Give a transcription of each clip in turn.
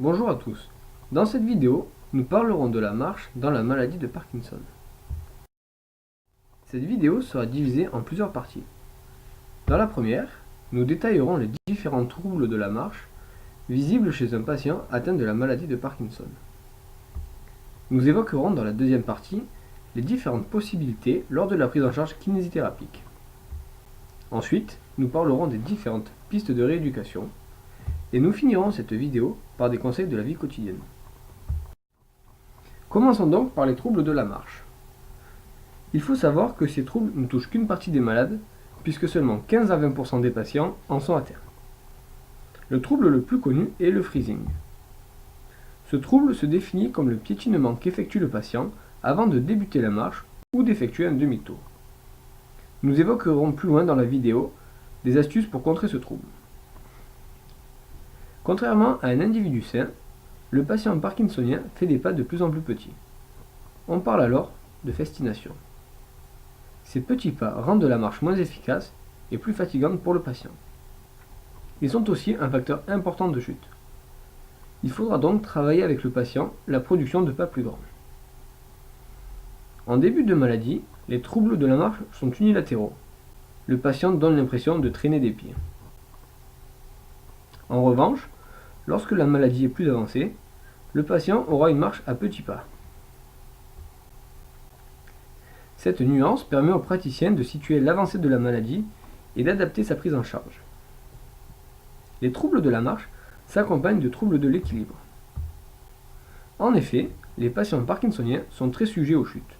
Bonjour à tous. Dans cette vidéo, nous parlerons de la marche dans la maladie de Parkinson. Cette vidéo sera divisée en plusieurs parties. Dans la première, nous détaillerons les différents troubles de la marche visibles chez un patient atteint de la maladie de Parkinson. Nous évoquerons dans la deuxième partie les différentes possibilités lors de la prise en charge kinésithérapique. Ensuite, nous parlerons des différentes pistes de rééducation et nous finirons cette vidéo par des conseils de la vie quotidienne. Commençons donc par les troubles de la marche. Il faut savoir que ces troubles ne touchent qu'une partie des malades, puisque seulement 15 à 20% des patients en sont atteints. Le trouble le plus connu est le freezing. Ce trouble se définit comme le piétinement qu'effectue le patient avant de débuter la marche ou d'effectuer un demi-tour. Nous évoquerons plus loin dans la vidéo des astuces pour contrer ce trouble. Contrairement à un individu sain, le patient parkinsonien fait des pas de plus en plus petits. On parle alors de festination. Ces petits pas rendent la marche moins efficace et plus fatigante pour le patient. Ils sont aussi un facteur important de chute. Il faudra donc travailler avec le patient la production de pas plus grands. En début de maladie, les troubles de la marche sont unilatéraux. Le patient donne l'impression de traîner des pieds. En revanche, lorsque la maladie est plus avancée, le patient aura une marche à petits pas. Cette nuance permet au praticien de situer l'avancée de la maladie et d'adapter sa prise en charge. Les troubles de la marche s'accompagnent de troubles de l'équilibre. En effet, les patients parkinsoniens sont très sujets aux chutes.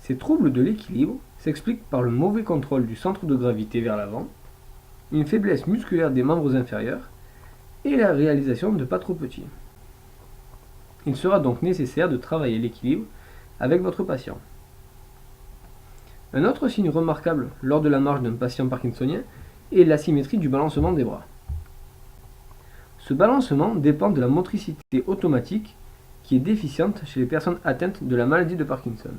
Ces troubles de l'équilibre s'expliquent par le mauvais contrôle du centre de gravité vers l'avant, une faiblesse musculaire des membres inférieurs et la réalisation de pas trop petits. Il sera donc nécessaire de travailler l'équilibre avec votre patient. Un autre signe remarquable lors de la marche d'un patient parkinsonien est l'asymétrie du balancement des bras. Ce balancement dépend de la motricité automatique qui est déficiente chez les personnes atteintes de la maladie de Parkinson.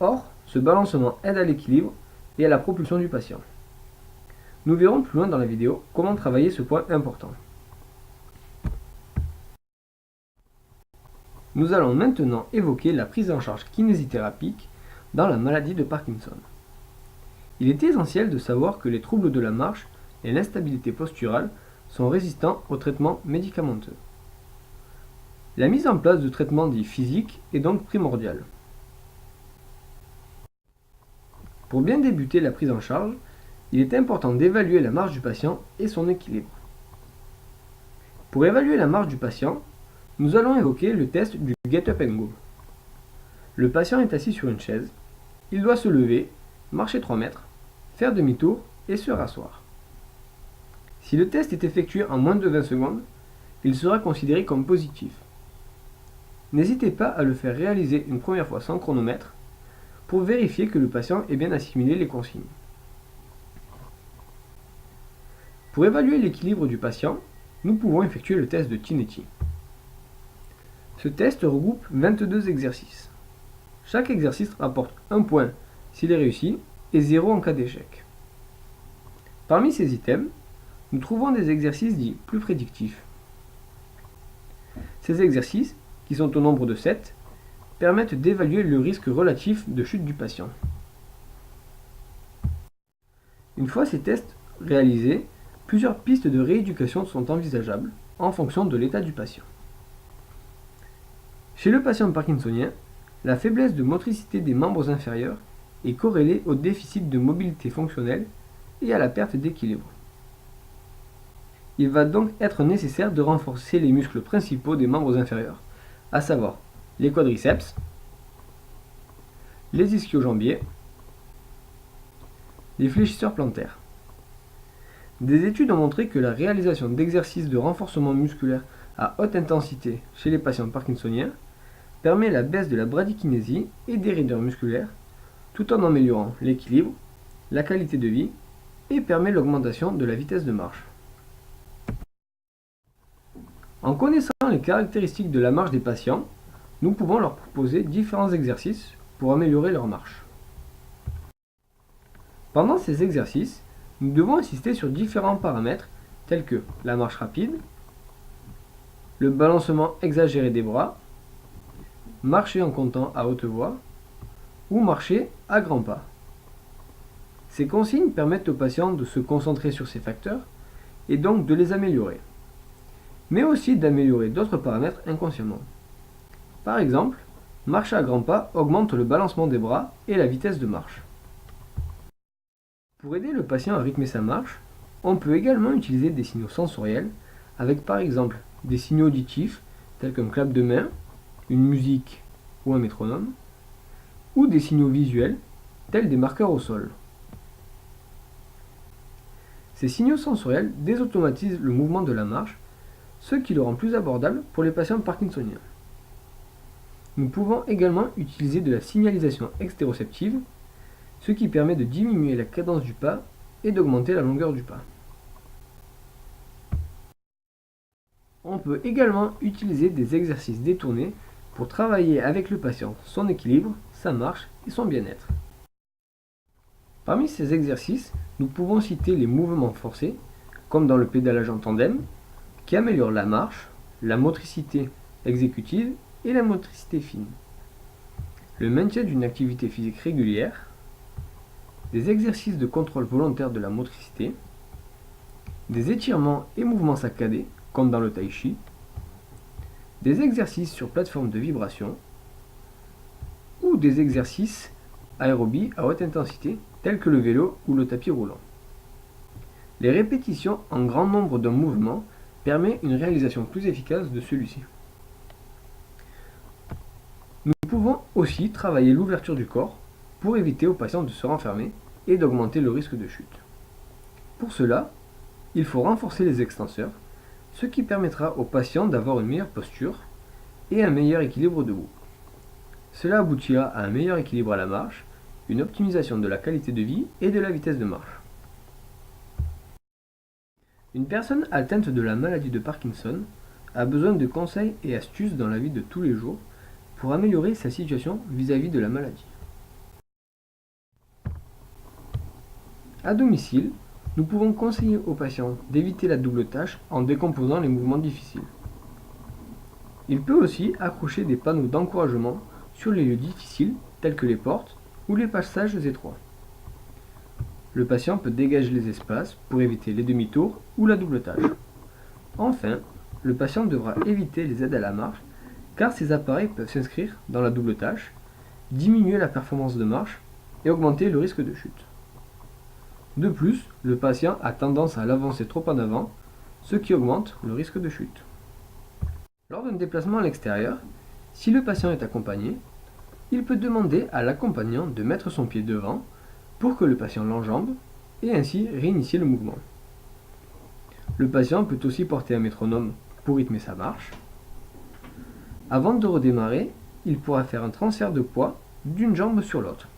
Or, ce balancement aide à l'équilibre et à la propulsion du patient. Nous verrons plus loin dans la vidéo comment travailler ce point important. Nous allons maintenant évoquer la prise en charge kinésithérapique dans la maladie de Parkinson. Il est essentiel de savoir que les troubles de la marche et l'instabilité posturale sont résistants aux traitements médicamenteux. La mise en place de traitements dits physiques est donc primordiale. Pour bien débuter la prise en charge, il est important d'évaluer la marche du patient et son équilibre. Pour évaluer la marche du patient, nous allons évoquer le test du Get Up and Go. Le patient est assis sur une chaise, il doit se lever, marcher 3 mètres, faire demi-tour et se rasseoir. Si le test est effectué en moins de 20 secondes, il sera considéré comme positif. N'hésitez pas à le faire réaliser une première fois sans chronomètre pour vérifier que le patient ait bien assimilé les consignes. Pour évaluer l'équilibre du patient, nous pouvons effectuer le test de Tinetti. Ce test regroupe 22 exercices. Chaque exercice rapporte 1 point s'il est réussi et 0 en cas d'échec. Parmi ces items, nous trouvons des exercices dits plus prédictifs. Ces exercices, qui sont au nombre de 7, permettent d'évaluer le risque relatif de chute du patient. Une fois ces tests réalisés, plusieurs pistes de rééducation sont envisageables en fonction de l'état du patient. Chez le patient parkinsonien, la faiblesse de motricité des membres inférieurs est corrélée au déficit de mobilité fonctionnelle et à la perte d'équilibre. Il va donc être nécessaire de renforcer les muscles principaux des membres inférieurs, à savoir les quadriceps, les ischio-jambiers, les fléchisseurs plantaires. Des études ont montré que la réalisation d'exercices de renforcement musculaire à haute intensité chez les patients parkinsoniens permet la baisse de la bradykinésie et des raideurs musculaires, tout en améliorant l'équilibre, la qualité de vie et permet l'augmentation de la vitesse de marche. En connaissant les caractéristiques de la marche des patients, nous pouvons leur proposer différents exercices pour améliorer leur marche. Pendant ces exercices, nous devons insister sur différents paramètres tels que la marche rapide, le balancement exagéré des bras, marcher en comptant à haute voix ou marcher à grands pas. Ces consignes permettent au patient de se concentrer sur ces facteurs et donc de les améliorer, mais aussi d'améliorer d'autres paramètres inconsciemment. Par exemple, marcher à grands pas augmente le balancement des bras et la vitesse de marche. Pour aider le patient à rythmer sa marche, on peut également utiliser des signaux sensoriels avec par exemple des signaux auditifs tels qu'un clap de main, une musique ou un métronome, ou des signaux visuels tels des marqueurs au sol. Ces signaux sensoriels désautomatisent le mouvement de la marche, ce qui le rend plus abordable pour les patients parkinsoniens. Nous pouvons également utiliser de la signalisation extéroceptive, ce qui permet de diminuer la cadence du pas et d'augmenter la longueur du pas. On peut également utiliser des exercices détournés pour travailler avec le patient son équilibre, sa marche et son bien-être. Parmi ces exercices, nous pouvons citer les mouvements forcés, comme dans le pédalage en tandem, qui améliorent la marche, la motricité exécutive et la motricité fine. Le maintien d'une activité physique régulière, des exercices de contrôle volontaire de la motricité, des étirements et mouvements saccadés, comme dans le tai chi, des exercices sur plateforme de vibration, ou des exercices aérobie à haute intensité, tels que le vélo ou le tapis roulant. Les répétitions en grand nombre d'un mouvement permet une réalisation plus efficace de celui-ci. Nous pouvons aussi travailler l'ouverture du corps pour éviter au patient de se renfermer et d'augmenter le risque de chute. Pour cela, il faut renforcer les extenseurs, ce qui permettra au patient d'avoir une meilleure posture et un meilleur équilibre debout. Cela aboutira à un meilleur équilibre à la marche, une optimisation de la qualité de vie et de la vitesse de marche. Une personne atteinte de la maladie de Parkinson a besoin de conseils et astuces dans la vie de tous les jours pour améliorer sa situation vis-à-vis de la maladie. À domicile, nous pouvons conseiller aux patients d'éviter la double tâche en décomposant les mouvements difficiles. Il peut aussi accrocher des panneaux d'encouragement sur les lieux difficiles tels que les portes ou les passages étroits. Le patient peut dégager les espaces pour éviter les demi-tours ou la double tâche. Enfin, le patient devra éviter les aides à la marche car ces appareils peuvent s'inscrire dans la double tâche, diminuer la performance de marche et augmenter le risque de chute. De plus, le patient a tendance à l'avancer trop en avant, ce qui augmente le risque de chute. Lors d'un déplacement à l'extérieur, si le patient est accompagné, il peut demander à l'accompagnant de mettre son pied devant pour que le patient l'enjambe et ainsi réinitier le mouvement. Le patient peut aussi porter un métronome pour rythmer sa marche. Avant de redémarrer, il pourra faire un transfert de poids d'une jambe sur l'autre.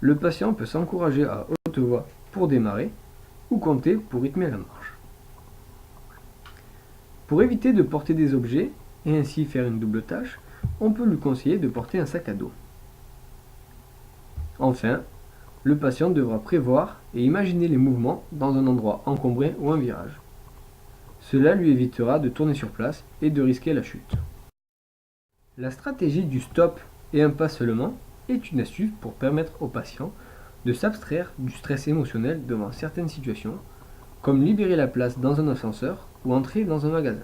Le patient peut s'encourager à haute voix pour démarrer ou compter pour rythmer la marche. Pour éviter de porter des objets et ainsi faire une double tâche, on peut lui conseiller de porter un sac à dos. Enfin, le patient devra prévoir et imaginer les mouvements dans un endroit encombré ou un virage. Cela lui évitera de tourner sur place et de risquer la chute. La stratégie du stop et un pas seulement est une astuce pour permettre au patient de s'abstraire du stress émotionnel devant certaines situations, comme libérer la place dans un ascenseur ou entrer dans un magasin.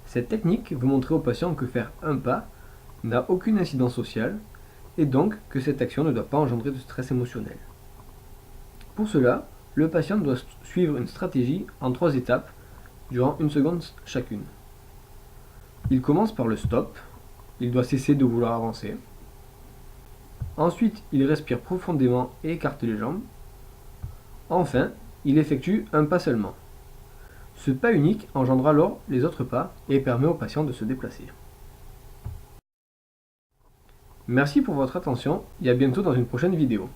Cette technique veut montrer au patient que faire un pas n'a aucune incidence sociale et donc que cette action ne doit pas engendrer de stress émotionnel. Pour cela, le patient doit suivre une stratégie en 3 étapes durant 1 seconde chacune. Il commence par le stop, il doit cesser de vouloir avancer. Ensuite, il respire profondément et écarte les jambes. Enfin, il effectue un pas seulement. Ce pas unique engendre alors les autres pas et permet au patient de se déplacer. Merci pour votre attention et à bientôt dans une prochaine vidéo.